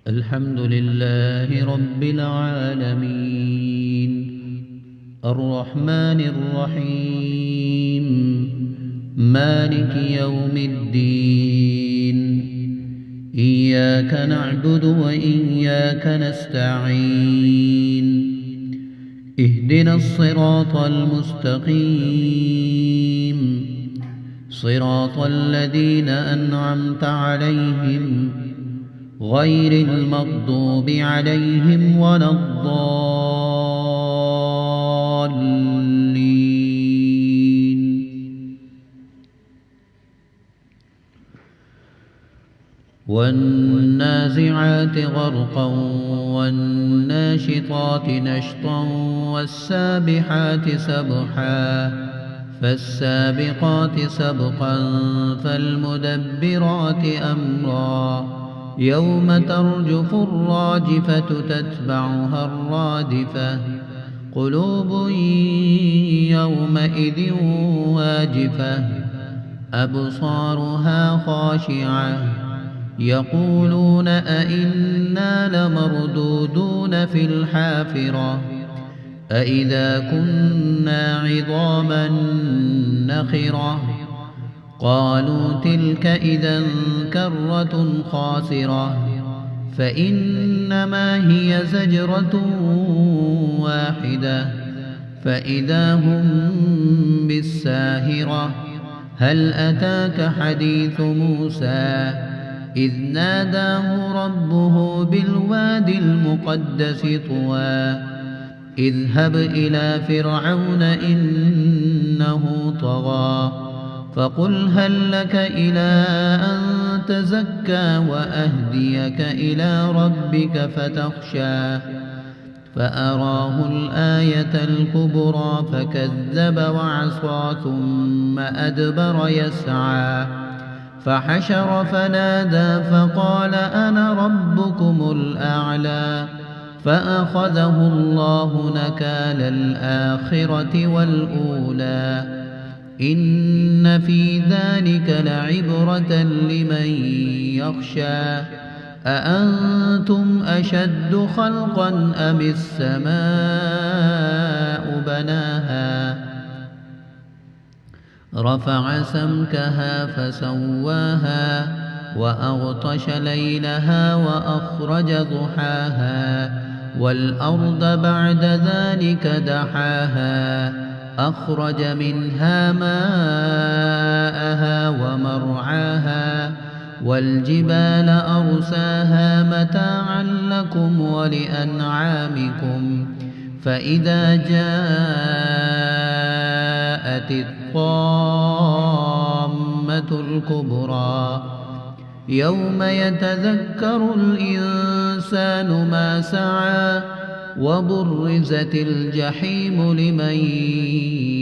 الحمد لله رب العالمين الرحمن الرحيم مالك يوم الدين إياك نعبد وإياك نستعين اهدنا الصراط المستقيم صراط الذين أنعمت عليهم غير المغضوب عليهم ولا الضالين والنازعات غرقا والناشطات نشطا والسابحات سبحا فالسابقات سبقا فالمدبرات أمرا يوم ترجف الراجفة تتبعها الرادفة قلوب يومئذ واجفة أبصارها خاشعة يقولون أئنا لمردودون في الحافرة أئذا كنا عظاما نخرة قالوا تلك إذا كرة خاسرة فإنما هي زجرة واحدة فإذا هم بالساهرة هل أتاك حديث موسى إذ ناداه ربه بالواد المقدس طوى اذهب إلى فرعون إنه طغى فقل هل لك إلى أن تزكى وأهديك إلى ربك فتخشى فأراه الآية الكبرى فكذب وعصى ثم أدبر يسعى فحشر فنادى فقال أنا ربكم الأعلى فأخذه الله نكال الآخرة والأولى إن في ذلك لعبرة لمن يخشى أأنتم أشد خلقا أم السماء بناها رفع سمكها فسواها وأغطش ليلها وأخرج ضحاها والأرض بعد ذلك دحاها أخرج منها ماءها ومرعاها والجبال أرساها متاعا لكم ولأنعامكم فإذا جاءت الطامة الكبرى يوم يتذكر الإنسان ما سعى وبرزت الجحيم لمن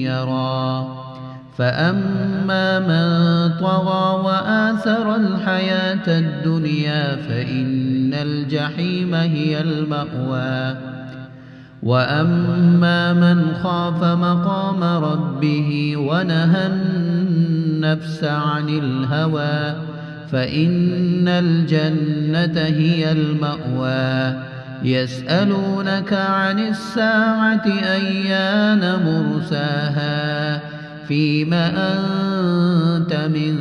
يرى فأما من طغى وآثر الحياة الدنيا فإن الجحيم هي المأوى وأما من خاف مقام ربه ونهى النفس عن الهوى فإن الجنة هي المأوى يسألونك عن الساعة أيان مرساها فيم أنت من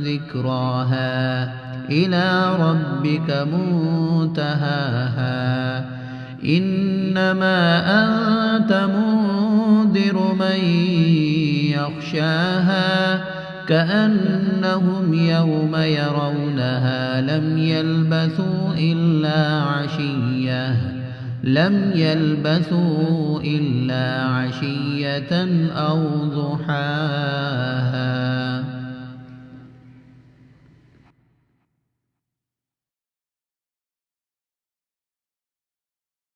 ذكراها إلى ربك منتهاها إنما أنت منذر من يخشاها كأنهم يوم يرونها لم يلبثوا إلا عشية أو ضحاها.